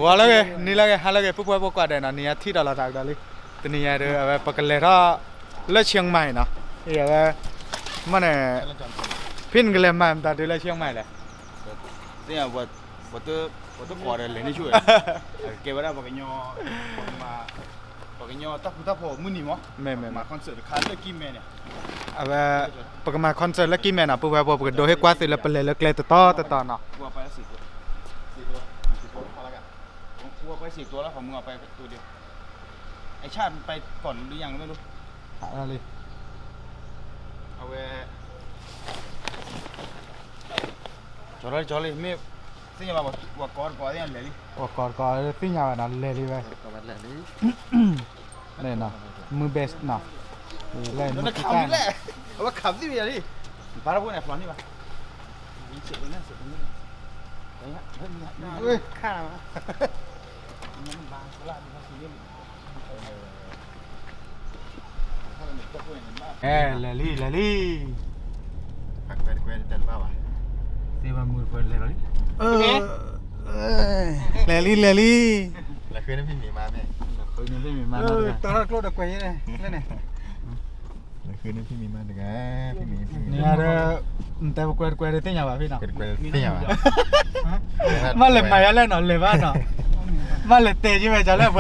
ว่าแล้วไงนี่แล้วไงฮะแล้วไงปุ๊บปุ๊บกว่าเดี๋ยวนี้ที่เราตักได้เลยตัวนี้เดี๋ยวปกติเราเลือกเชียงใหม่เนาะเดี๋ยวมันเนี่ยพินกันเลยมาแต่เดี๋ยวเลือกเชียงใหม่เลยเนี่ยว่าตัวก่อนเลยนี่ช่วยเก็บไว้ได้บอกกันย่อมาบอกกันย่อตักพอมื้อนี้มั้งมาคอนเสิร์ตคาร์เลือกกินแม่เนี่ยปกมาคอนเสิร์ตแล้วกี่แม่น่ะปุ๊บปุ๊บโดยให้กว่าสิแล้วเป็นเลยแล้วเกลต่อเนาะวัวไป4 ตัวพอแล้วกันวัวไป4 ตัวแล้วของมึงเอาไปตัวเดียวไอชาติไปก่อนหรือยังไม่รู้อะไรเอาไว้จอเลยไม่สิ่งแบบว่ากอดเนี่ยเลยกอดสิ่งอย่างนั้นเลยดิเว้ยเนี่ยนะมือเบสนะเลยมือกีตาร์แหละว่าขับที่มีอะไรปาราพูดไหนฟลอนนี่ปะเสียตรงนี้เฮ้ยข้ามามันบางลาดมันซีเรียสเลลี่ปักแวนเต้นบ้าวะเสียมือเฟิร์นเลยหรอเลลี่แล้วคืนนั้นพี่หมีมาไหมคืนนั้นพี่หมีมาตอนแรกโกรธกว่านี้เลยนี่แล้วคืนนั้นพี่หมีมาดึกอ่ะพี่หมีเนี่ยเด้อแต่กวยเต้นยังวะพี่น้องเต้นยังวะมาเลยไปแล้วเนาะเลยว่าเนาะมาเลยเตะใช่ไหมจะเลิกไป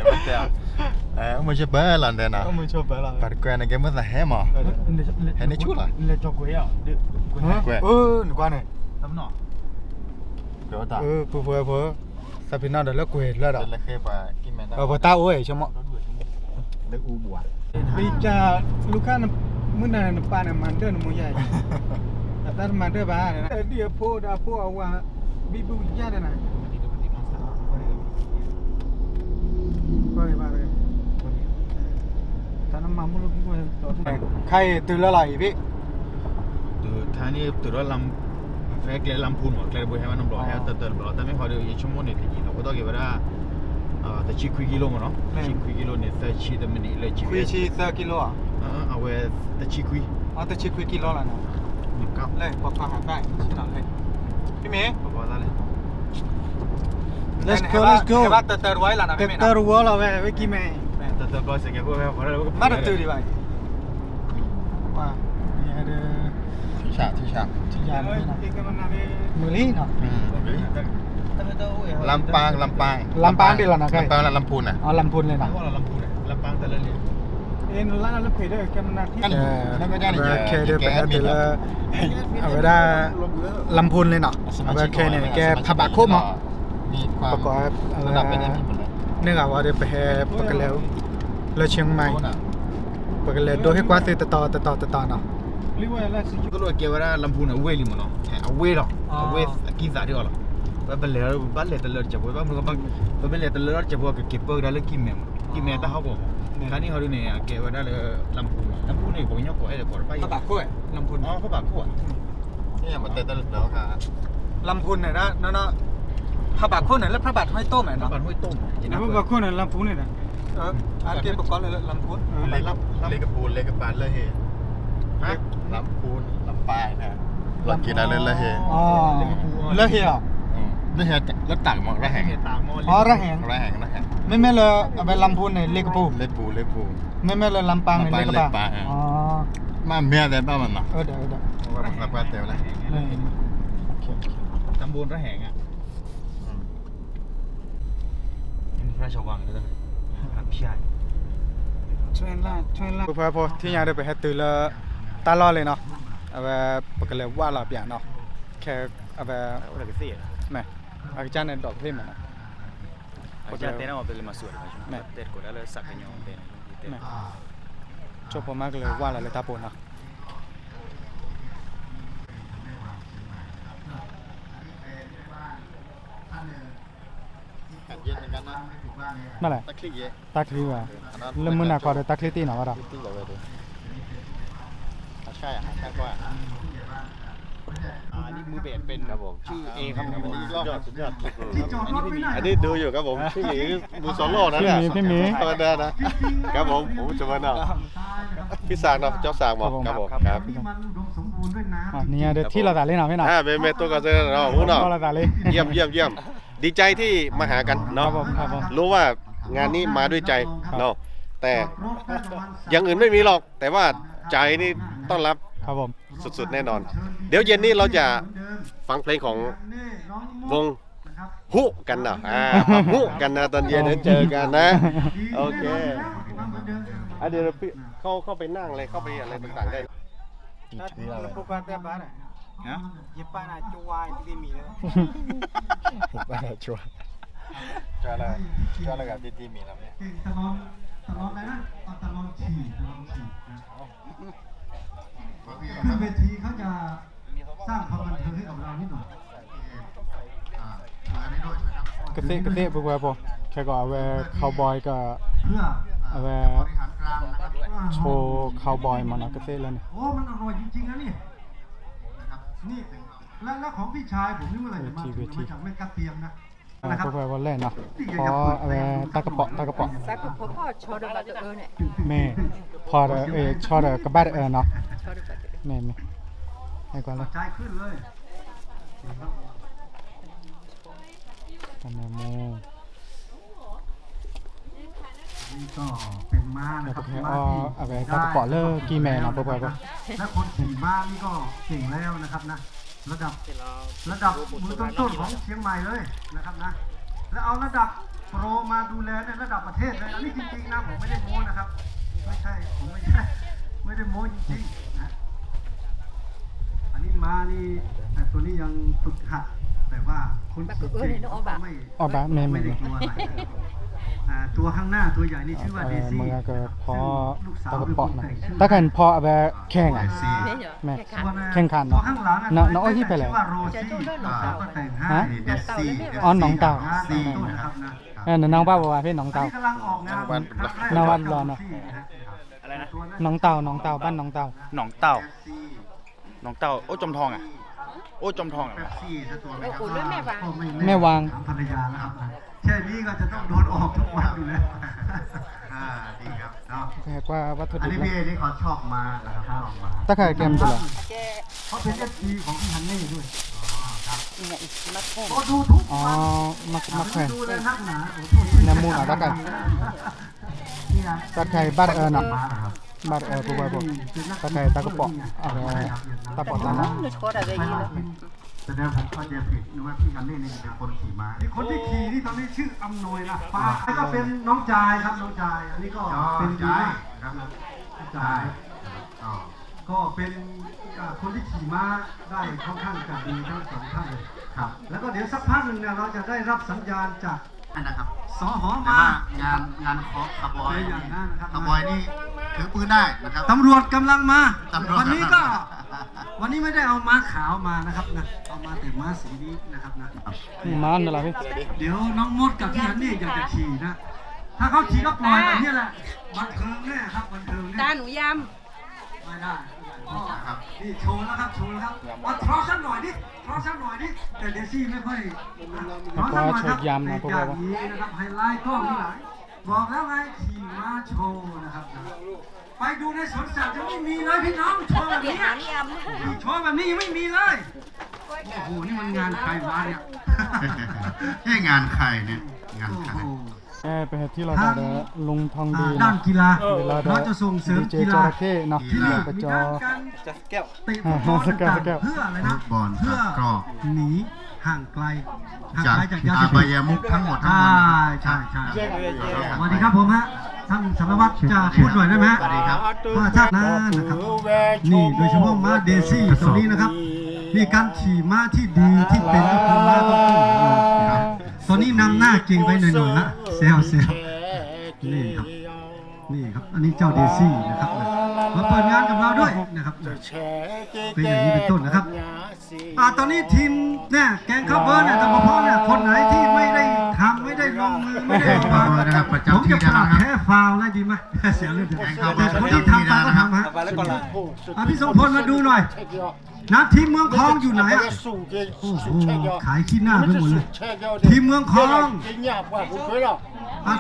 ไม่เตะไม่ใช่เบอร์ลันเดน่ะไม่ชอบเบอร์ลันปัดกวยนะแกไม่ใช่แฮมอ่ะแฮนี่ชุดล่ะเลยจอกกวยอ่ะหนูกว่าเนี่ยทำหน่อเพื่อสับพินาเดี๋ยวเลิกกวยแล้วอ่ะเลิกเคยไปกินแมนได้พอตาโอ้ยชั่วโมงเลิกอูบัวปีจ่าลูกค้ามื้อนั้นปานมันเดินมื้อใหญ่แต่มันเดินบ้านนะเดี๋ยวพูดเอาว่าบิบุยาเด้นะก็เลยมาเลยตอนนั้นมามุลุกิก็ใครตื่นแล้วไหลพี่ตื่นท่านี้ตื่นแล้วลำแฟกเลยลำพูนหมดเลยบุยให้มันน้ำร้อนให้ตื่นแต่ไม่พอเดี๋ยวยี่ชั่วโมงเนี่ยที่เราก็ต้องเก็บไว้ได้แต่ชีคุยกิโลมั้งเนาะชีคุยกิโลเนี่ยแต่ชีแต่มันนี่เลยชีคุยชี3กิโลอ่ะเอาไว้แต่ชีคุยแต่ชีคุยกิโลละนะ19เลยบอกความหาได้ชิลเลยพี่เมย์บอกว่าอะไร Let's go ว่าเติร์ไว้ละนะพี่เมย์เติร์ไว้ละเว้ยกี่เมย์เติร์ก็เสียงก็แบบมาเติร์ดีไปว่าเนี่ยเด้อที่ชาเลยมือลีเนาะลำปางดิล่ะนะใครลำปางลำพูนอ่ะลำพูนเลยนะลำพูนลำปางแต่ละเรื่องร้านเราเคยได้แกมันนาที่นั่นไม่ได้เนี่ยเคยได้ไปแต่ละเอาไว้ได้ลำพูนเลยเนาะเอาไว้เคยเนี่ยแกผับบาโคมอ่ะมีความประกอบระดับเป็นอย่างนี้หมดเลยนึกว่าได้ไปปกแล้วเลยเชียงใหม่ปกแล้วโดยให้กว่าสิต่อเนาะก็รู้เกี่ยวกับลำพูนเอาเวลิมเนาะเอาเวหรอเอาเวกินสาที่หรอบัลเล่ตลอดจะบอกว่ามึงก็บัลเล่ตลอดจะบอกเก็บเปิดได้เลยกินแม่ตาเขาบอกคราวนี้เขาดูเนี่ยเกี่ยวกับได้เลยลำพูนเนี่ยผมยังก่อไอ้เด็กก่อไปพระบาทคู่ลำพูนพระบาทคู่นี่มันเตะตลอดแล้วค่ะลำพูนเนี่ยนะพระบาทคู่เนี่ยแล้วพระบาทห้อยต้มเนี่ยพระบาทห้อยต้มพระบาทคู่เนี่ยลำพูนเนี่ยอันเกี่ยวกับก้อนเลยลำพูนเลกปูนเลกปานเลยเฮลำพูนลำปางนะลำกินอะไรเลยเฮเลยเฮอ่ะเลยเฮแล้วต่างหมดระแหงระแหงไม่เลยเอาไปลำพูนเนี่ยเลกปูไม่เลยลำปางเนี่ยเลกปางมาเมียแต่บ้ามันเนาะเดี๋ยวว่าสักวันเดียวเลยตำบลระแหงอ่ะพระราชวังเลยนะพี่ใหญ่ช่วยล่าพอที่ยังได้ไปให้ตื่นแล้วตลอดเลยเนาะเอาไปปกติว่าเราเปลี่ยนเนาะแค่เอาไปอะไรก็เสียไม่อาจารย์ในดอกเพิ่มนะอาจารย์เต้นเอาไปเลยมาสวดไม่เต้นกดแล้วสักกันยองเต้นชอบผมมากเลยว่าอะไรตาปนเนาะเย็นเหมือนกันนะนั่นแหละตะคลีว่ะเริ่มมือหนักกว่าตะคลีตีหน่อยวะเราใช่อ่ะใช่ก็นี่มือเบสเป็นครับผมชื่อเอครับสุดยอดอันนี้ดูอยู่ครับผมพี่หมีมือโซโล่นะเนี่ยพี่หมีธรรมดานะครับผมจะมาเนาะพี่สางเนาะเจ้าสางบอกครับผมครับนี่เดี๋ยวที่เราตัดเล่นหน่อยไม่หน่อยเมตัวก็จะเนาะหูเนาะเยี่ยม ดีใจที่มาหากัน ครั เนาะ บผมครับผม รู้ว่างานนี้มาด้วยใจ ครับ เนาะแต่อย่างอื่นไม่มีหรอก แต่ว่าใจนี่ต้อนรับ ครับผม สุดๆแน่นอน เดี๋ยวเย็นนี้เราจะฟังเพลงของวงฮุกันนะฟังฮุกันนะตอนเย็นเดี๋ยวเจอกันนะโอเคเดี๋ยวพี่เข้าไปนั่งเลยเข้าไปอะไรต่างๆได้ ฮะ บ้านชัวร์ จะอะไรกับที่มีแล้วเนี่ย ตลอดอะไรนะตลอดฉี่นะคือเวทีเขาจะสร้างความบันเทิงให้กับเรานิดหน่อย กระเตะพวกเราแค่ก็เอาไว้คาวบอยก็ เพื่อ เอาไว้โชว์คาวบอยมานะกระเตะแล้วเนี่ย โอ้มันอร่อยจริงๆนะนี่นี่แล้วของพี่ชายผมนี่เมื่อไหร่จะมาถึงมาจากแม่กะเตียงนะนะครับ พวกเราเล่นเนาะพอเอาไว้ตากระเปาะ Sako popo chodo batu ne. แม่พอชอดกระบะเนาะ Chodo batu. แม่ให้ก่อนเลย ใจขึ้นเลย ทำแมโม นี่ก็เป็นม้า แล้ว นะค ก็ รับ แค่เอาไว้ตากระเปาะเลิกกี่แม่เนาะพวกเราก็ และคนขี่ม้านี่ก็เก่งแล้วนะครับนะระดับมือต้นๆของเชียงใหม่เลยนะครับนะแล้วเอาระดับโปรมาดูแลในระดับประเทศเลยอันนี้จริงๆนะผมไม่ได้โม้นะครับไม่ใช่ผมไม่ได้โม้จริงๆนะอันนี้ม้านี่แต่ตัวนี้ยังฝึกหัดแต่ว่าคนขี่เก่งไม่ ออกแบบแม่ ไม่ได้กลัวอะไรนะครับตัวข้างหน้าตัวใหญ่นี่ชื่อว่าเดซี่ มือก็พอ ลูกสาว ตากระ เป็นค เปาะ น นะ แต่งชื่อ ถ้ากันพอเอาไว้แข่งอ่ะ Nenyo. Mẹ. Kekan. แข่งขัน ตัว เนาะ ข้างหลัง น้องที่ไปแล้ว ชื่อว่าโรซี่ก็แต่งให้ ฮะ เดซี่ อ๋อน้องเต่า สี่ต้นนะครับนะ น้องป้าบอกว่าพี่น้อง อัน เต่า นี้กำลังออกงาน นวัดรอเนอะ อะไรนะ น้องเต่าบ้านน้องเต่า หนองเต่าหนองเต่าโอ้จอมทองอ่ะโอ้จอมทองอ่ะ เป๊ปซี่ซะตัวไหมครับ โอ้โหแม่วาง แม่วาง ถามภรรยาแล้วครับแค่นี้ก็จะต้องโดนออกทุกวันอยู่แล้วดีครับเนาะ แค่ว่าวัตถุ อัน ดิบ นี้ แล้ว พี่เอนี่เขาชอบมานะครับชอบมา ตะไคร่แกมตัวละ เขาเป็นเอฟซีของพี่ฮันนี่ด้วย Ina ismat ko. ก็ดูทุก อ๋อ วัน มักแขวน ดูเลยนักหนาโอ้โห น้ำมูกเอาตะไคร่ เนี่ย ตะไคร่บ้านเนาะ มาแล้วครับ บ้านพวกเราบอกตะไคร่ตะกระเปาะเอาไว้ตะเปาะตะนะ No choda ga yila. แสดงผมเข้าใจผิดนึกว่าพี่ฮันนี่นี่เป็นคนขี่ม้าคนที่ขี่นี่ตอนนี้ชื่ออำนวยนะป้าแล้วก็เป็นน้องจายครับน้องจายอันนี้ก็เป็นดีมากครับน้องจายก็เป็นคนที่ขี่ม้าได้ค่อนข้างจะดีทั้งสองท่านเลยครับ แล้วก็เดี๋ยวสักพักหนึ่งเนี่ยเราจะได้รับสัญญาณจาก นะครับ สห แต่ มา ว่างานของคาร์บอย เป็นอย่างนั้นนะครับ คาร์บอยนี่ถือปืนได้นะครับ ตำรวจกำลังมา ตำรวจ วันนี้ก็ วันนี้ไม่ได้เอาม้าขาวมานะครับนะเอามาแต่ม้าสีนี้นะครับนะ มันนั่นแหละพี่ เดี๋ยวน้องมดกับพี่ฮันนี่อยากจะขี่นะ ถ้าเขาขี่ก็ปล่อยแบบนี้แหละบันเทิงแน่ครับบันเทิงแน่ Ta nu yam. ไม่ได้ครับนี่โชว์แล้วครับโชว์แล้วครับเอาทรอสักหน่อยดิทรอสักหน่อยดิแต่เดซี่ไม่ค่อยทรอสักหน่อยครับอย่างนี้นะครับไฮไลท์กล้องนี่ไหนบอกแล้วไงขี่ม้าโชว์นะครับไปดูในสวนสัตว์ยังไม่มีเลยพี่น้องโชว์แบบนี้ Yan yam. โชว์แบบนี้ยังไม่มีเลยโอ้โหนี่มันงานใครวะเนี่ย นี่งานใครเนี่ยงาน โอ้ ใคร โห ไปที่เราจะลุงทองดี ด้านกีฬา เดี๋ยว เราจะส่งเสริม เจ กี จ ฬา ระเข้เนาะ ที่นี่ กระ มี จอ การ จะแก้ว เตะฟุตบอล สแก ต่าง สแก ๆเพื่ออะไรนะ ฟุตบอล เพื่อ ตะกร้อ หนีห่างไกลห่าง จาก ไกลจากยา อา เสพ บา ติด ยมุกทั้งหมดทั้ง ใช่ มวล ใช่ใช่สวัสดีครับผมฮะท่านสารวัตรจะพูดหน่อยได้ไหมฮะ สวัสดีครับ ว่าชาติหน้านะครับนี่โดยเฉพาะม้าเดซี่ตัวนี้นะครับนี่การขี่ม้าที่ดีที่เป็นก็คือม้าต้องขึ้นนะครับตอนนี้นำหน้าเก่งไปหน่อยๆฮะเซลนี่ครับนี่ครับอันนี้เจ้าเดซี่นะครับมาเปิดงานกับเราด้วยนะครับเป็นอย่างนี้เป็นต้นนะครับตอนนี้ทีมเนี่ยแกงข้าวเบิร์เนี่ยตะมะพร้าวเนี่ยคนไหนที่ไม่ได้ทำไม่ได้ลงมือไม่ได้ลงมา นะครับประ ผม จำที่ จะป แล้ว รับ นะครับ แค่ฟาวล์แล้วดีไหมเสียเรื่องเดียว แกงข้าวเบิ แต่ ร์ คนที่ทำไปก็ทำฮะ ไปแล้วก่อนละ พี่สมพลมาดูหน่อยนะทีมเมืองคลองอยู่ไหนอ่ะโอ้โหขายขี้หน้าไปหมดเลยทีมเมืองคลอง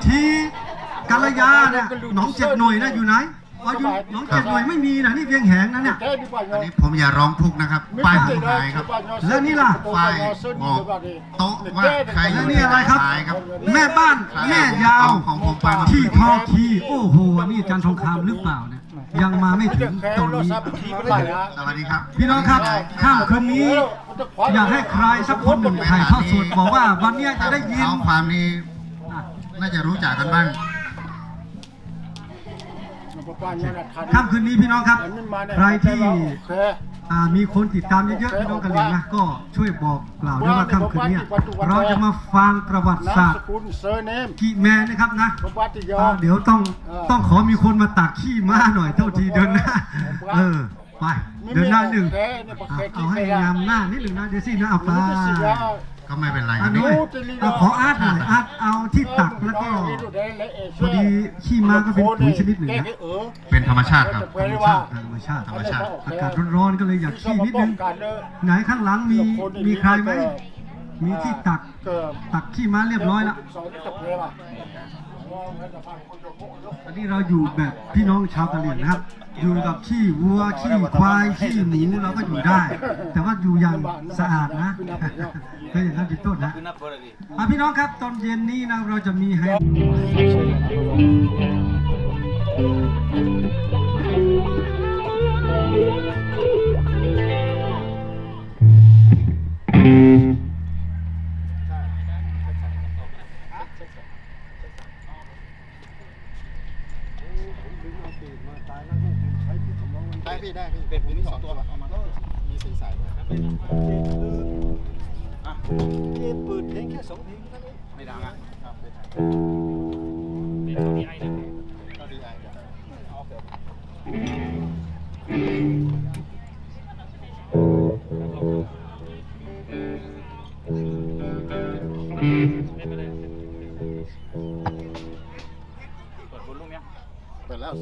ทีกัลยาเนี่ยหนองเจ็ดหน่วยนะอยู่ไหน อ๋ออยู่น้องเจ็ดหน่วยไม่มีนะนี่เวียงแหงนะเนี่ย อันนี้ผมอย่าร้องทุกข์นะครับป้ายผมหายครับ แล้วนี่ล่ะ ป้ายบอกโต๊ะว่าใครอ แล้ว ยู่ นี่อะไรครับ หายครับ แม่บ้านแม่ยาว ของผมไปหมด ที่ทอคีโอ้โหนี่จันทร์ทองคำหรือเปล่าเนี่ยยังมาไม่ถึงตรงนี้ สวัสดีครับ พี่น้องครับค่ำคืนนี้ อยากให้ใครสักคนหนึ่งถ่ายทอดสดบอกว่าวันนี้จะได้ยิน เอาความนี้น่าจะรู้จักกันบ้าง ค่ำคืนนี้พี่น้องครับ ใครที่มีคนติดตามเยอะๆพี่น้องกันเลยนะก็ช่วยบอกกล่าวด้วยว่าค่ำคืนนี้เราจะมาฟังประวัติศาสตร์กีแมนนะครับนะเดี๋ยวต้องขอมีคนมาตักขี้ม้าหน่อยเท่าทีเดินหน้าไปเดินหน้าหนึ่งเอาให้งามหน้านิดหนึ่งนะเดี๋ยวสินะเอาไป ก็ไม่เป็นไร อันนี้ขออาร์ตหน่อยอาร์ตเอาที่ตักแล้วก็พอดีขี้ม้าก็เป็นปุ๋ยชนิดหนึ่งนะ เป็นธรรมชาติครับ ธรรมชาติ อากาศร้อนๆก็เลยอยากขี้นิดนึงไหนข้างหลังมีใครไหมมีที่ตักขี้ม้าเรียบร้อยแล้วอันนี้เราอยู่แบบพี่น้องชาวกะเหรี่ยงนะครับอยู่กับขี้วัวขี้ควายขี้หมูเราก็อยู่ได้ แต่ว่าอยู่อย่างสะอาดนะก็อย่างนั้นเป็นต้นนะพี่น้องครับตอนเย็นนี้นะเราจะมีให้ ได้พี่ได้พี่เป็นมี2ตัวแบบเอามามีสีสายด้วยอ่ะเปิดเพลงแค่2เพลงเท่านั้นไม่ดังอ่ะครับเป็นดีไอนะดีไอโอเคเปิดบนลูกเนี้ยเปิดแล้ว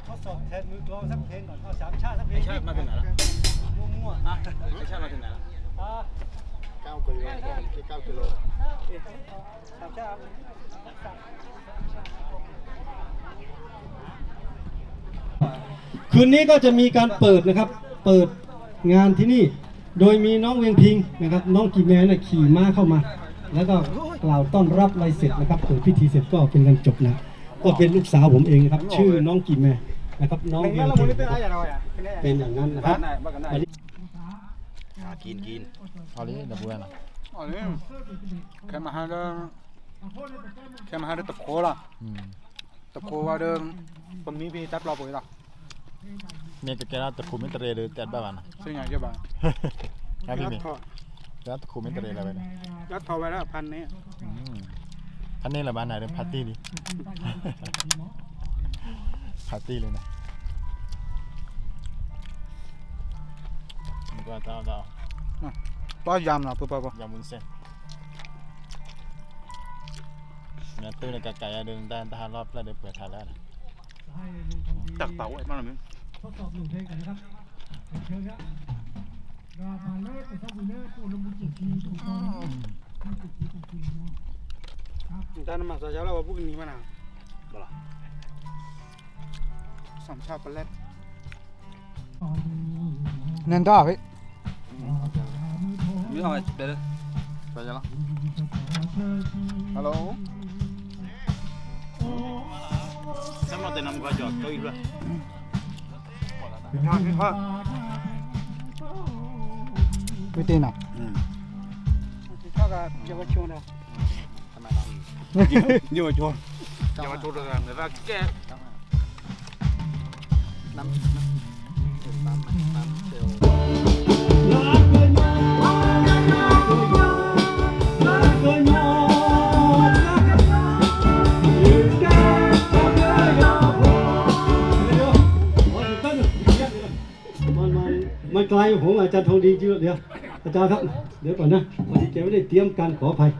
ทดสอบแทนมือกลองสักเพลงก่อนเอาสามชาติสักเพลง ชาติมาถึงไหนแล้ว มั่ว อ่ะชาติมาถึงไหนแล้ว9 กิโลที่9 กิโล สามชาติคืนนี้ก็จะมีการเปิดนะครับ เปิดงานที่นี่ โดยมีน้องเวียงพิงนะครับ น้องกีแมนขี่ม้าเข้ามา แล้วก็กล่าวต้อนรับอะไรเสร็จนะครับเปิดพิธีเสร็จก็เป็นการจบนะ ก็เป็นลูกสาวผมเองนะครับ ชื่อน้องกีแมนนะครับ น้องเวียงพิงเป็นอย่างนั้นนะครับกิน เอาเลยเดี๋ยวบัวนะ อ๋อนี่แค่มาหาเรื่องตะโคล่ะตะโคว่าเดิมผมมีพี่ตับรอปุ๋ยหรอ เนี่ยก็แกน่าตะคุมไม่ตะเรเลยแต่บ้านนะ ซึ่งอย่างเงี้ยบ้าง ครับพี่เมย์แล้วตะคุมไม่ตะเรอะไรไปนะ ยัดทอไว้แล้วพันนี้ อันนี้แหละบ้านไหนเรื่องปาร์ตี้ดิปาร์ตี้เลยนะมันก็เจ้าป้ายำนะปุ๊บ ยำวุ้นเส้นเนี่ยตู้ในกะไก่ดึงได้ทหารรอบแล้วเดี๋ยวเปิดทานแล้วนะ ตักเต่าไอ้บ้านมึง ทดสอบหนึ่งเพลงกันนะครับเชิญครับราพาเลิศแต่ถ้าบุญเลิศตัวลมบุญจิตทีถูกต้องจิตทีถูกต้องเนาะครับ ด้านมาสาวเช้าเราว่าพวกนี้มาหนาบ่ล่ะสามชาติปลาเล็ดเน้นต่อพี่ไม่เอาไปเดี๋ยวไปยังล่ะฮัลโหลsama tenang baca kau ituไม่ตีน่ะถ้ากับเยาวชนนะทำไมล่ะเยาวชนเลยแต่ว่าแกน้ำเซล ผมอาจารย์ทองดีเดี๋ยวอาจารย์ครับเดี๋ยวก่อนนะวันนี้แกไม่ได้เตรียมการขออภัย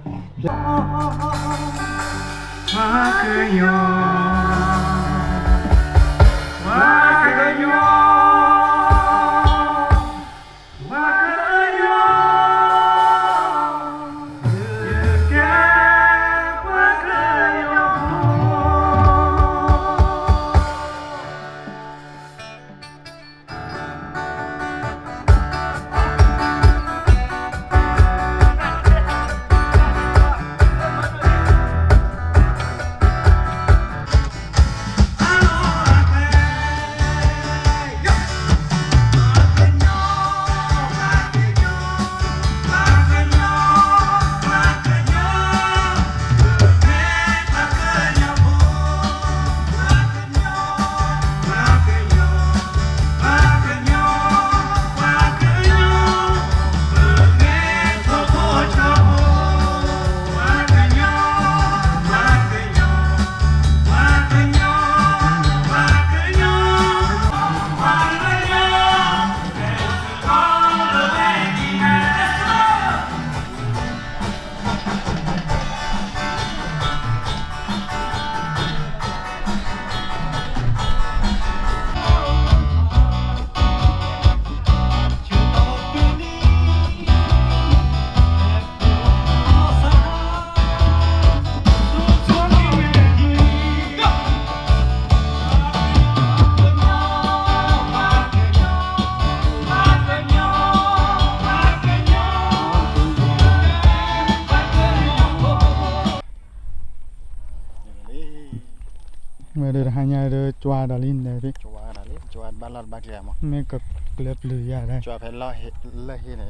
mà được hai nhà được chua đà linh đây đi จัวน่ะเลยจัวบ้านเราบ้านแกมั้ง mấy cực lớp lười ra đây จัวเพลล่อเฮ็ดเล่เฮ็ดเนี่ย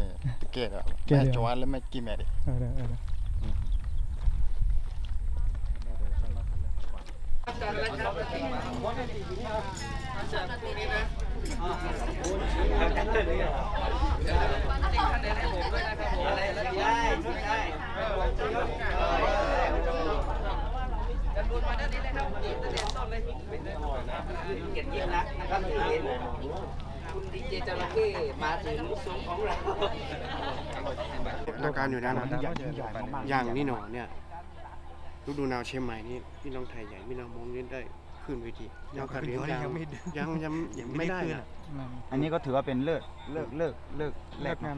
เกดอ่ะ เกลียด จัวแล้วไม่กินแม่ดิ ở đây ở đây อาการอยู่นะอย่างนี่หนอเนี่ยฤดูหนาวเชียงใหม่นี่พี่น้องไทยใหญ่พี่น้องมองนี่ได้ขึ้นเวทียังการเลี้ยงยังไม่ได้นะ อันนี้ก็ถือว่าเป็นเลิกงาน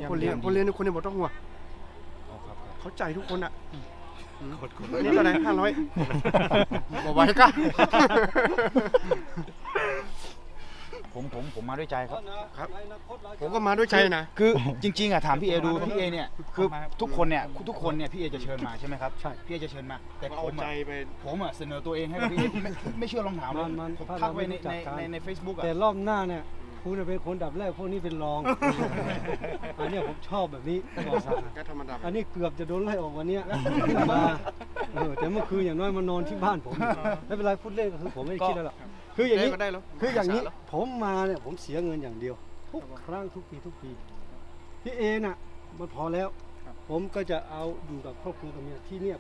คนเลี้ยงทุกคนเนี่ยบอกต้องหัวเขาใจทุกคนอ่ะนี่ก็ได้500บอกไว้ก็ ผมมาด้วยใจครับ ครับผมก็มาด้วยใจนะ คือจริงๆอ่ะถามพี่เอดูพี่เอเนี่ยคือทุกคนเนี่ยพี่เอจะเชิญมาใช่ไหมครับใช่พี่เอจะเชิญมาแต่ เอาใจไป ผมอ่ะเสนอตัวเองให้กับพี่เอไม่เชื่อลองถามเลย มัน ผมทักไว้ใน Facebook อ่ะ แต่รอบหน้าเนี่ยคุณจะเป็นคนดับแรกพวกนี้เป็นรอง อันเนี้ยผมชอบแบบนี้ก่อสร้าง ก็ธรรมดา อันนี้เกือบจะโดนไล่ออกวันเนี้ยมาแต่เมื่อคืนอย่างน้อยมานอนที่บ้านผมไม่เป็นไรพูดเล่นก็คือผมไม่ได้คิดอะไรหรอกคืออย่างนี้ ก็ได้แล้ว คืออย่างนี้ผมมาเนี่ยผมเสียเงินอย่างเดียว ทุกครั้งทุกปีพี่เอน่ะมันพอแล้ว ผมก็จะเอาอยู่กับครอบครัวกับเมียที่เนี่ย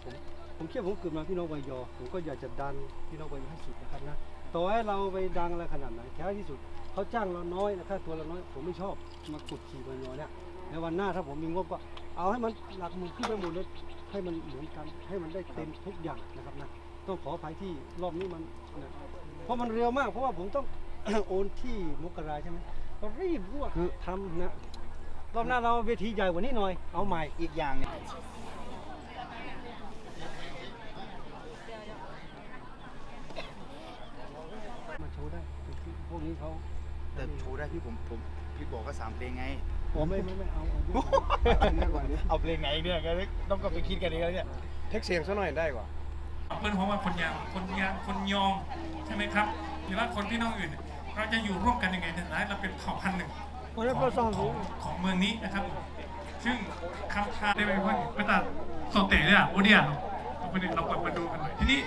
ผมเชื่อผมเกิดมาพี่น้องวายอผมก็อยากจะดันพี่น้องวายอให้สุดนะครับนะต่อให้เราไปดังอะไรขนาดไหนแค่ที่สุดเขาจ้างเราน้อยนะค่าตัวเราน้อยผมไม่ชอบมากดขี่วายอเนี่ยในวันหน้าถ้าผมมีงบก็เอาให้มันหลักหมื่นขึ้นไปหมดเลยให้มันเหมือนกันให้มันได้เต็มทุกอย่างนะครับนะต้องขออภัยที่รอบนี้มันนะเพราะมันเร็วมากเพราะว่าผมต้อง โอนที่มกราใช่ไหมก็รีบรวดทำนะรอบหน้าเราเวทีใหญ่กว่านี้หน่อยเอาใหม่ อีกอย่างเนี่ย มาโชว์ได้พวกนี้เขา แต่โชว์ได้พี่บอกก็3เพลงไง ผมไม่เอา เอาเพลงไหนเนี่ยก็ต้องก็ไปคิดกันเองแล้วเนี่ย เทคเสียงซะหน่อยได้กว่า เพื่อนผมว่าคนยองใช่ไหมครับหรือว่าคนพี่น้องอื่นเราจะอยู่ร่วมกันยังไงในฐานะเราเป็นเผ่าพันธุ์หนึ่งของเมืองนี้นะครับ ซึ่งคำท้าได้ไหมว่าประตาโซเตะเนี่ยโอเดียเราไปมาดูกันหน่อยทีนี้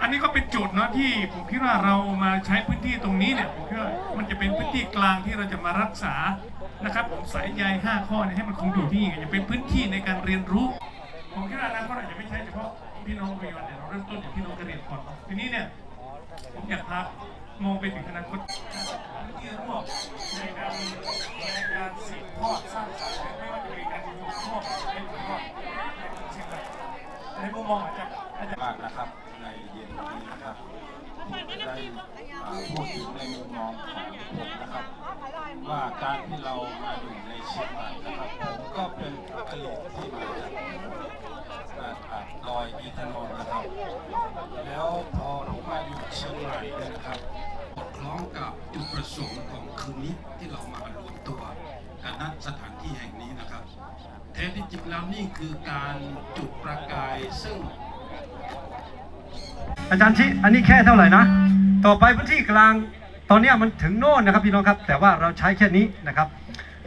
อันนี้ก็เป็นโจทย์เนาะที่ผมคิดว่าเรามาใช้พื้นที่ตรงนี้เนี่ยผมคิดว่ามันจะเป็นพื้นที่กลางที่เราจะมารักษานะครับผมสายใย5 ข้อเนี่ยให้มันคงอยู่ที่นี่จะเป็นพื้นที่ในการเรียนรู้ผมคิดว่าอนาคตอาจจะไม่ใช่เฉพาะพี่น้องประโยชน์เนี่ยเราเริ่มต้นจากพี่น้องกระเหรี่ยงก่อนทีนี้เนี่ยผมอยากพามองไปถึงอนาคตที่ร่วมในการ มุมมองอาจารย์ มากนะครับในเย็นนี้นะครับได้พูดถึงในมุมมองของผมนะครับ ว่าการที่เรามาอยู่ในเชียงใหม่นะครับผมก็เป็นกะเหรี่ยงที่มาจากดอยอินทนนท์นะครับ แล้วพอผมมาอยู่เชียงใหม่เนี่ยนะครับสอดคล้องกับจุดประสงค์ของคืนนี้ที่เรามารวมตัวกันณสถานที่แห่งนี้นะครับแท้ที่จริงแล้วนี่คือการจุดประกายซึ่ง อาจารย์ชิอันนี้แค่เท่าไหร่นะต่อไปพื้นที่กลางตอนนี้มันถึงโน่นนะครับพี่น้องครับแต่ว่าเราใช้แค่นี้นะครับ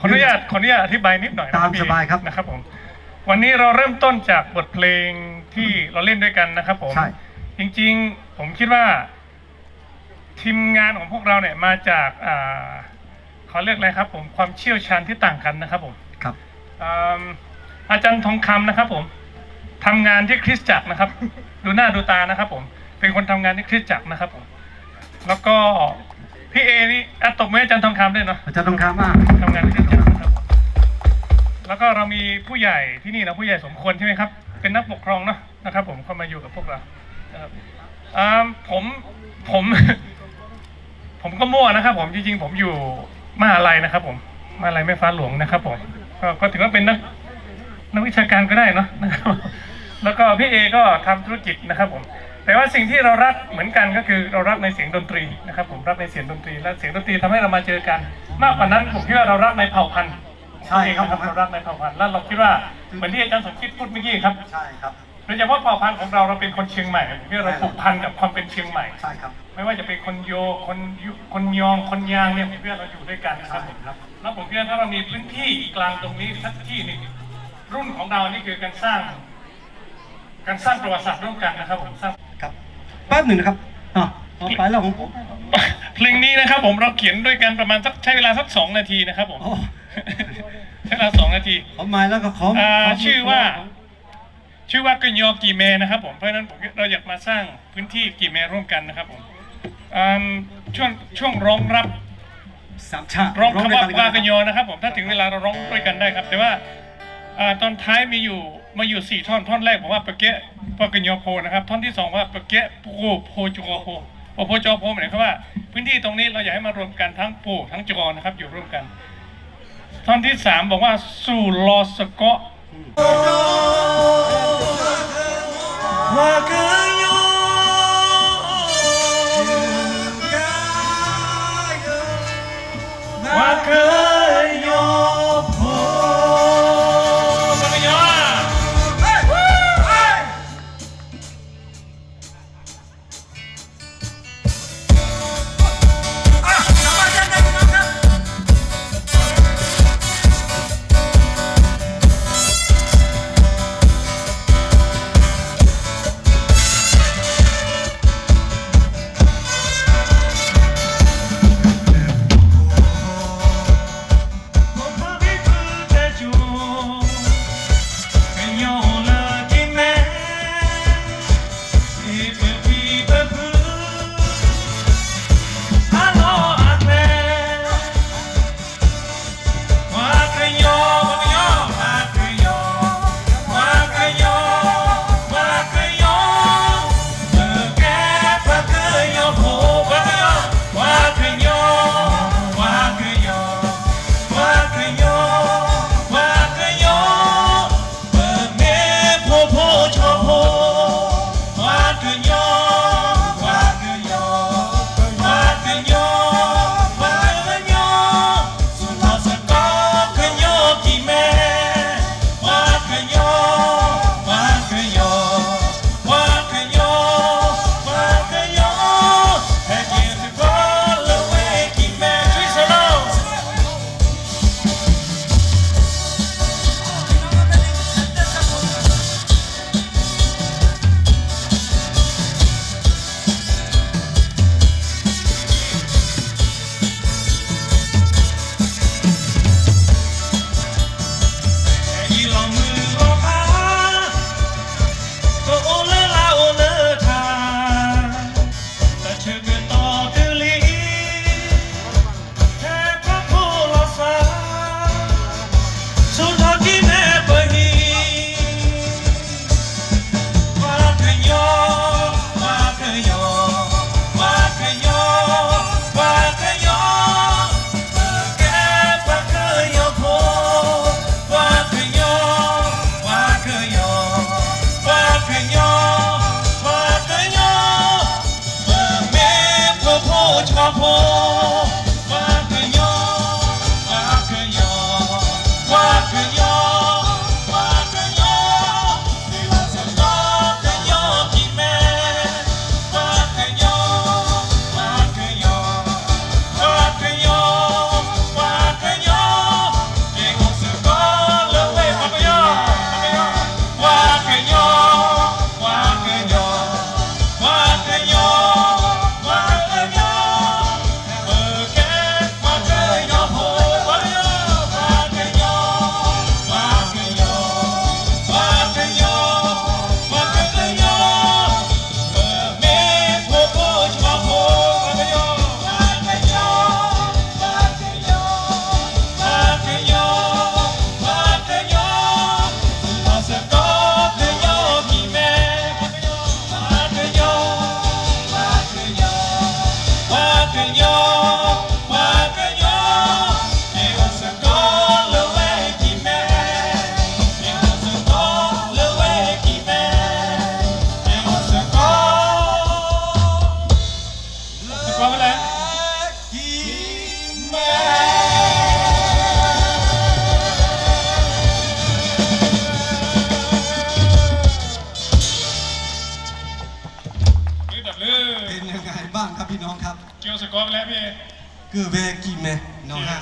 ขออนุญาตอธิบายนิดหน่อยนะ ตามสบายครับ นะครับผมวันนี้เราเริ่มต้นจากบทเพลงที่เราเล่นด้วยกันนะครับผม ใช่ จริงๆผมคิดว่าทีมงานของพวกเราเนี่ยมาจากเขาเรียกอะไรครับผมความเชี่ยวชาญที่ต่างกันนะครับผม ครับ อาจารย์ทองคำนะครับผมทำงานที่คริสตจักรนะครับ ดูหน้าดูตานะครับผมเป็นคนทำงานที่คริสตจักรนะครับผมแล้วก็พี่เอนี่ตบมืออาจารย์ทองคำด้วยเนาะ อาจารย์ต้องค้ามาก ทำงานที่คริสตจักรนะครับแล้วก็เรามีผู้ใหญ่ที่นี่นะผู้ใหญ่สมควรใช่ไหมครับเป็นนักปกครองเนาะนะครับผมเข้ามาอยู่กับพวกเรานะครับผม ผมก็มั่วนะครับผมจริงๆผมอยู่มหาลัยนะครับผมมหาลัยแม่ฟ้าหลวงนะครับผมก็ถือว่าเป็นนักวิชาการก็ได้เนาะนะครับแล้วก็พี่เอก็ทำธุรกิจนะครับผมแต่ว่าสิ่งที่เรารักเหมือนกันก็คือเรารักในเสียงดนตรีนะครับผมรักในเสียงดนตรีและเสียงดนตรีทำให้เรามาเจอกัน มากกว่านั้นผมคิดว่าเรารักในเผ่าพันธุ์ ใช่ครับ เรารักในเผ่าพันธุ์แล้วเราคิดว่าเหมือนที่อาจารย์สมคิดพูดเมื่อกี้ครับ ใช่ครับ โดยเฉพาะเผ่าพันธุ์ของเราเป็นคนเชียงใหม่ผมคิดว่าเราผูกพันกับความเป็นเชียงใหม่ ใช่ครับ ไม่ว่าจะเป็นคนโยคนยองคนยางเนี่ยผมคิดว่าเราอยู่ด้วยกันนะครับผมแล้วผมคิดว่าถ้าเรามีพื้นที่กลางตรงนี้สักที่หนึ่งรุ่นของเรานี่คือการสร้างประวัติศาสตร์ร่วมกันนะครับผมสร้าง ครับแป๊บหนึ่งนะครับเอาไปแล้วของผม เพลงนี้นะครับผมเราเขียนด้วยกันประมาณใช้เวลาสัก2 นาทีนะครับผม โอ้ ใช้เวลา2 นาที ขอไม้แล้วก็ขอ ชื่อว่ากัญยอกี่เมนะครับผมเพราะฉะนั้นเราอยากมาสร้างพื้นที่กี่เมร่วมกันนะครับผมช่วงร้องรับ สามชาติ ร้องคำว่า ด้วย ว่ากัญยอนะครับผมถ้าถึงเวลาเราร้องด้วยกันได้ครับแต่ว่าตอนท้ายมาอยู่4 ท่อนแรกผมว่าปะเกะปะกัญยอโพนะครับท่อนที่2ว่าปะเกะโพจอโพโพจอโพหมายความว่าพื้นที่ตรงนี้เราอยากให้มารวมกันทั้งโพทั้งจอนะครับอยู่ร่วมกันท่อนที่3บอกว่าสู่ลอสเกาะว่าเคยโยโพกัญยอ บ้างครับพี่น้องครับ เกี่ยวสกอร์แล้วพี่ คือเวกิเมน้องฮะ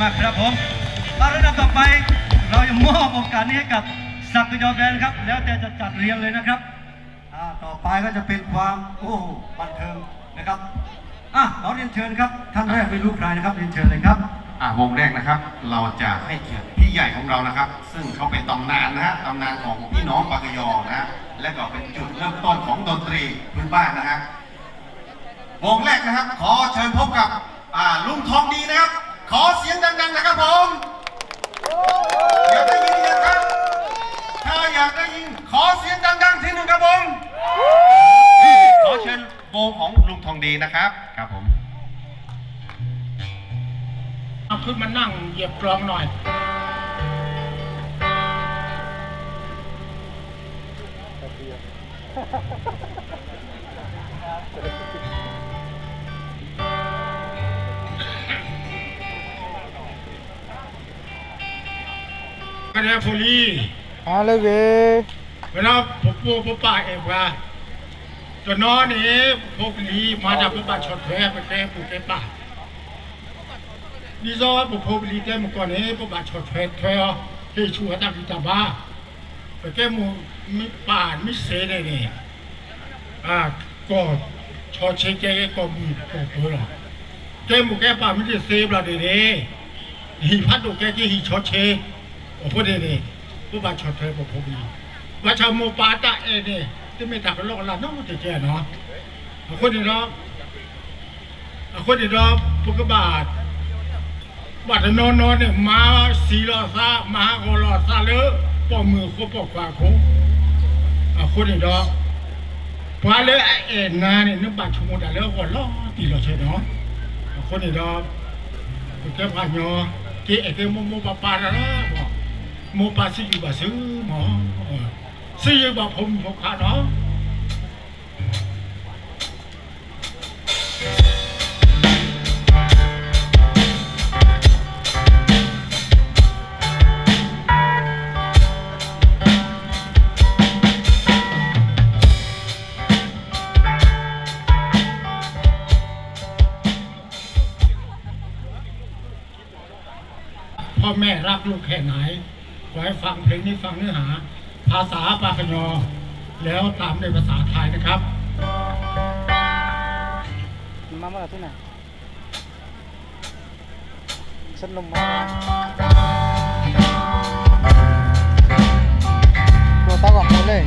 มากครับผมระดับต่อไปเราจะมอบโอกาสนี้ให้กับศักดิ์ยอแบนครับแล้วแต่จะจัดเรียงเลยนะครับต่อไปก็จะเป็นความบันเทิงนะครับเราเรียนเชิญครับท่านแรกไม่รู้ใครนะครับเรียนเชิญเลยครับวงแรกนะครับเราจะให้เกียรติพี่ใหญ่ของเรานะครับซึ่งเขาเป็นตำนานนะฮะตำนานของพี่น้องปากยอนะฮะและก็เป็นจุดเริ่มต้นของดนตรีพื้นบ้านนะฮะวงแรกนะครับขอเชิญพบกับลุงทองดีนะครับขอเสียงดังๆนะครับผมอยากได้ยินเสียงครับถ้าอยากได้ยินขอเสียงดังๆทีหนึ่งครับผมขอเชิญวงของลุงทองดีนะครับครับผม เอาขึ้นมานั่งเหยียบกลองหน่อยกันแล้วพอลีฮัลโหลเวลาผมปูผมป่าเองว่าตัวน้อนี่พวกนี้มาจากผมป่าชดแพ้ไปแก้ปูแก้ป่าดีซอผมพบลีแก้มาก่อนนี้ผมป่าชดแพ้แท้ที่ชัวตั้งที่ตาบ้าไปแก้มูมิป่านมิเสนเนี่ยก็ชอเชแก้ก็มีก็เพื่อแก้มูแก้ป่ามิเสบละเดี๋ยวหิพัดดูแก้ที่หิชอเชโอ้โหเดี๋ยวผู้บาดชดเธอผมพบดีว่าชาวโมปาตะเนี่ยที่ไม่ตักโลกละน้องจะแก่เนาะคนเดียวเนาะคนเดียวเนาะพวกบาดบาดนอนเนี่ยมาสีหลอดซามาโกหลอดซาเลยป้อมือเขาป้อขวาเขาคนเดียวเนาะพอเลยนาเนี่ยนึกบาดชั่วโมงแต่แล้วก็ล้อตีเราใช่เนาะคนเดียวเนาะแค่ผ่านเนาะเกี่ยโมปาแล้วบอกโมปาสิอยู่บ่ซื้อหมอซื้อบ่ผมขาเนาะ แม่รักลูกแค่ไหนขอให้ฟังเพลงนี้ฟังเนื้อหา ภาษาปากยอแล้วตามด้วยภาษาไทยนะครับ มาเมื่อที่ไหนฉันลงมาตัวตากออกมาเลย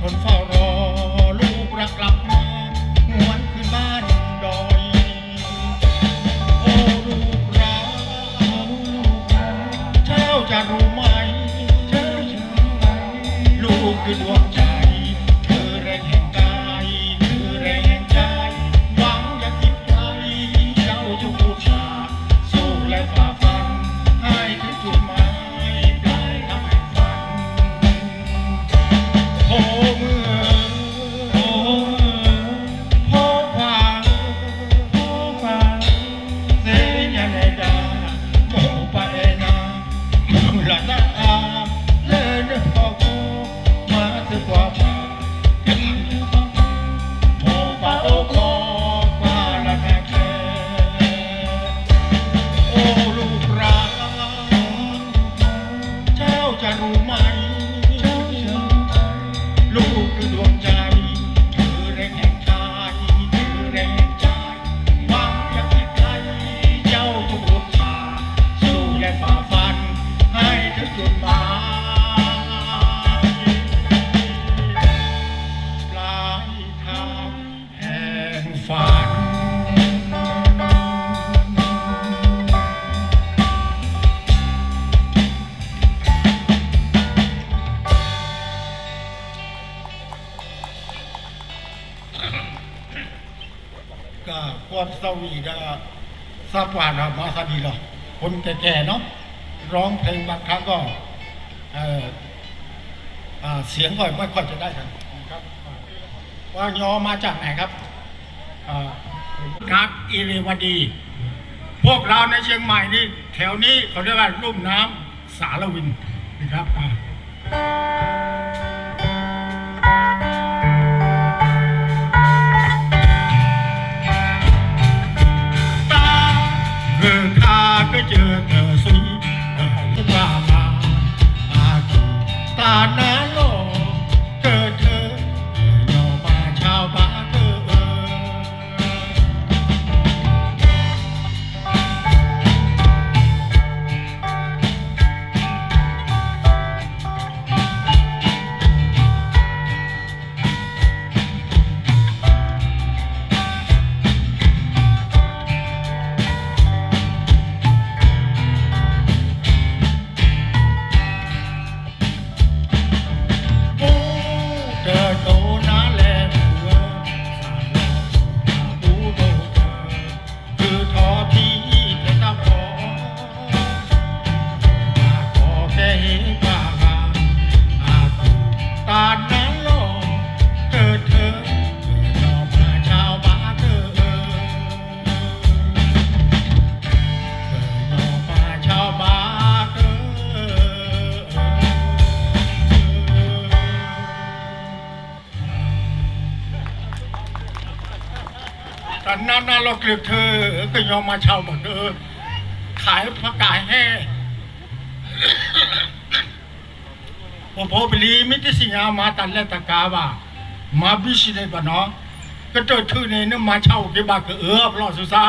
คนเฝ้ารอลูกรักกลับมาหวนคืนบ้าน ก็กวนสวีก็ทราบว่าเรามาสดีหรอคนแก่ๆเนาะร้องเพลงบางครั้งก็เสียงก็ไม่ค่อยจะได้กันครับว่ายอมาจากไหนครับนักอิริวดีพวกเราในเชียงใหม่นี่แถวนี้เขาเรียกว่าลุ่มน้ำสารวินนะครับตาเกิดข้าก็เจอเธอสีตามาตาหน้าโลเกิดเธอยอมาชาวบ้านตอนนั้นเราเกลียดเธอก็ยอมมาเช่าหมดขายผักกาดแห้ผมพอไปรีมิตรสิงหามาตันและตะกาว่ามาบิชิได้ปะเนาะก็เจอเธอในนึกมาเช่าเก็บบักรอสุสา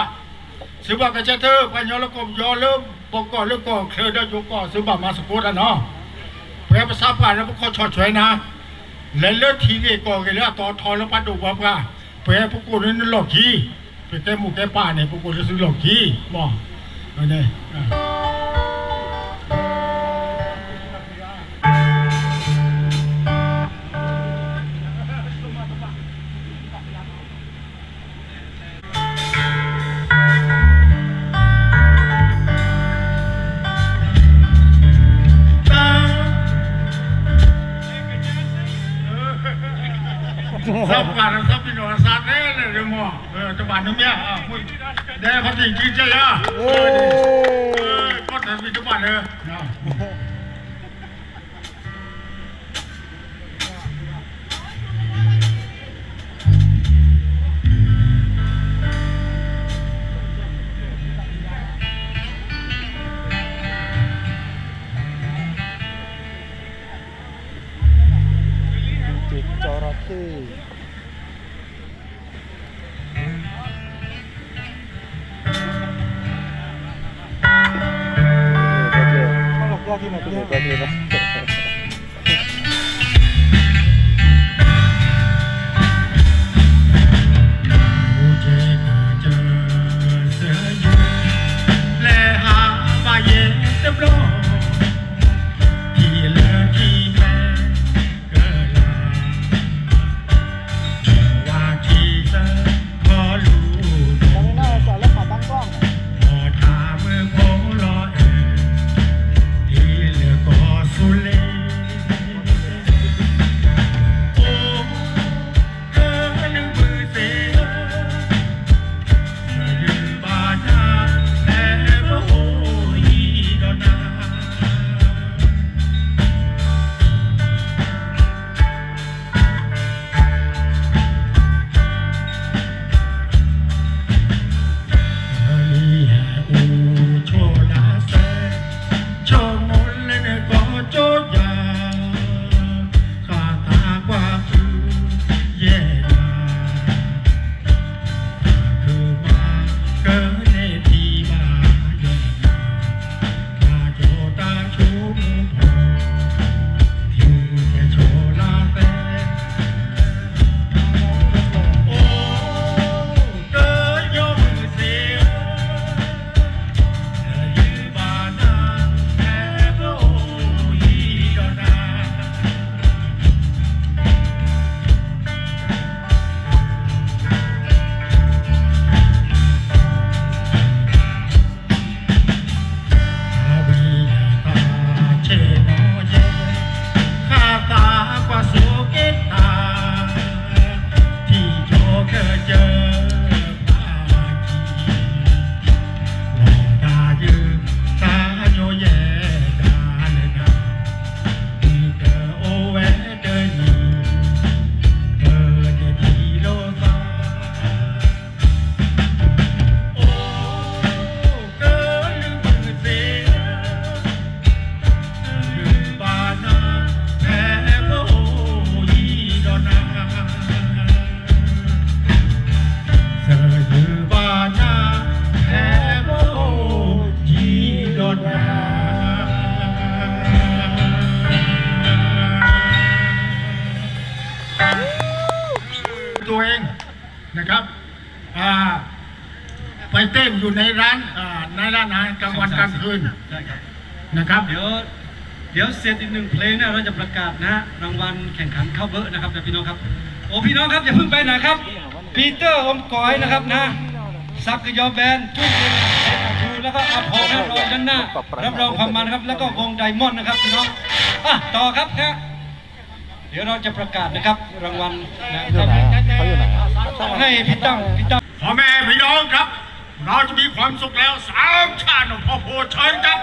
สืบว่าก็จะเธอพันยอแล้วก็ยอเริ่มปกก่อนแล้วก็เคยได้ยกก่อนสืบว่ามาสกุลเนาะแปลภาษาผ่านแล้วก็ชดช่วยนะและเลือดทีเกก่อนกันแล้วต่อทอแล้วปัดดูว่าแปลพวกกูนี่หลอกขี้ไปแก้หมูแก้ป่าเนี่ยพวกกูจะซื้อหลอกขี้บอกไปเนี่ยซับกันซับพี่น้องซับเนี่ยเลยเดี๋ยวมั่วจังหวัดนึงเนี่ยเดี๋ยวเขาจริงใจอ่ะก็ทำเป็นจังหวัดเลยจิกจระเข้ที่มาตัวนี้ก็ดีนะล ตัวเองนะครับไปเต้นอยู่ในร้านอาหารกลางวันกลางคืนนะครับเดี๋ยวเสร็จอีกหนึ่งเพลงนะเราจะประกาศนะรางวัลแข่งขันเข้าเบอร์นะครับพี่น้องครับโอ้พี่น้องครับอย่าเพิ่งไปไหนครับปีเตอร์อมก๋อยนะครับนะซักกยอแบนจุ๊บชูแล้วก็อาภรณ์รับรองด้านหน้ารับรองความมันครับแล้วก็วงไดมอนด์นะครับพี่น้องต่อครับนะเดี๋ยวเราจะประกาศนะครับรางวัลนะครับให้พี่ตั้งพ่อแม่พี่น้องครับเราจะมีความสุขแล้ว3 ชาติของพ่อโพเชิญครับ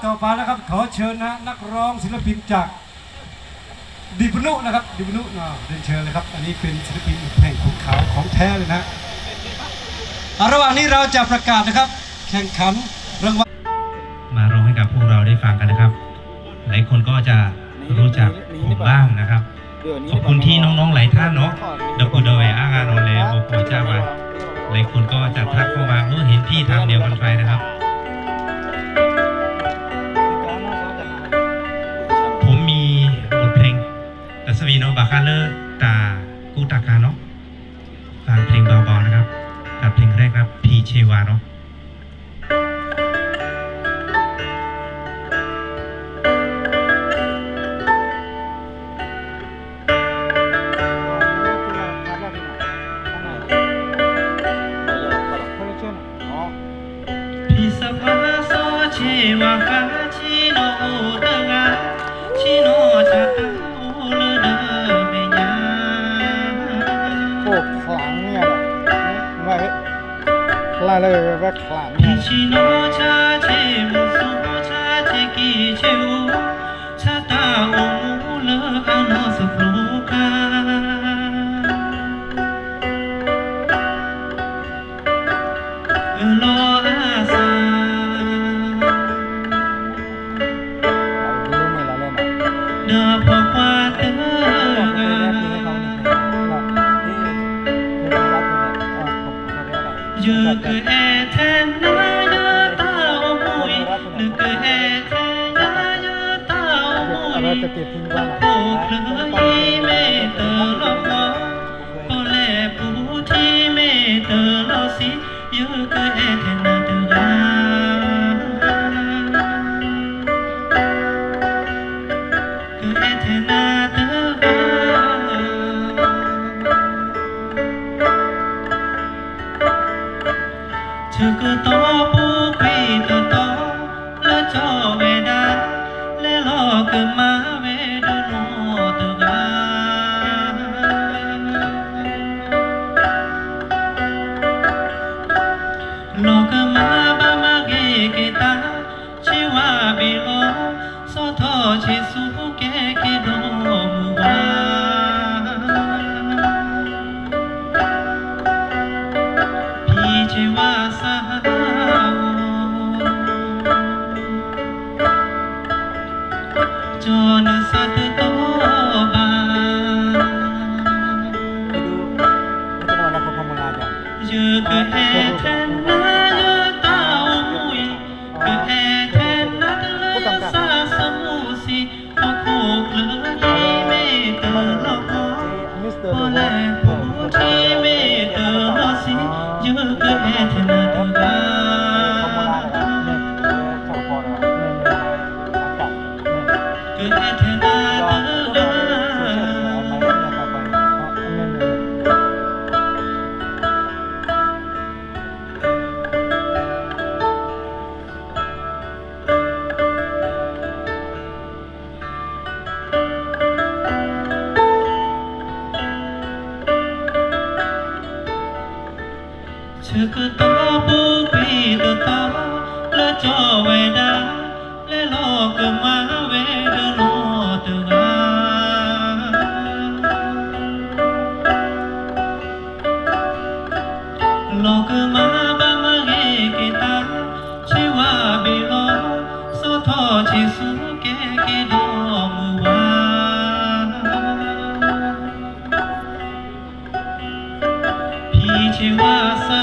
ต่อไปนะครับขอเชิญนะนักร้องศิลปินจากดิบนุนะครับดิบนุเรียนเชิญเลยครับอันนี้เป็นศิลปินแห่งภูเขาของแท้เลยนะระหว่างนี้เราจะประกาศนะครับแข่งขันรางวัลมาร้องให้กับพวกเราได้ฟังกันนะครับหลายคนก็จะรู้จักผมบ้างนะครับขอบคุณที่น้องๆหลายท่านเนาะดกุดเวอางานโอเลโอโปจ้ามาหลายคนก็จะทักเข้ามาเห็นพี่ทางเดียวกันไปนะครับผมมีบทเพลงตัสวีโนบาคาเลอร์ตากูตากาเนาะฟังเพลงเบาๆนะครับกับเพลงแรกครับพีเชวาเนาะว่าคาชิโนตะงาชิโนจะตาโอเลเดเมียโอ้ขลังเนี่ยว่าลายเลยว่าขลังเนี่ยชิโนชาเชมุสุชาเชกิเชวชาตาโอมูเลอาโนสฟลูกาโลอาซาque eterna yo tao mui que eterna yo tao mui po kloi me te lo mo po le pu thi me te lo si yo que eterna de ga que eterna de ga cứ to bu quy to to lo cho về đá lẽ lo cứ má về đưa nó từ ga lo cứ má ba má ghê ta chỉ hoa bị lo so thọ chỉ su cái đồ mù ba pi chỉ hoa sa cho nó sát to ba giờ cứ e then na yo tao mui cứ e then na lơ sa sa mu si o ko klơ hi me tơ lo ko o le pu thi me tơ lo si giờ cứ e then na tơ ga cứ e then na tơ ga cứ to bu quy to lo cho về đá lẽ lo cứ má về đưa nó từ ga lo cứ má ba má ghê ta chỉ hoa bị lo so thọ chỉ su cái đồ mù ba pi chỉ hoa sa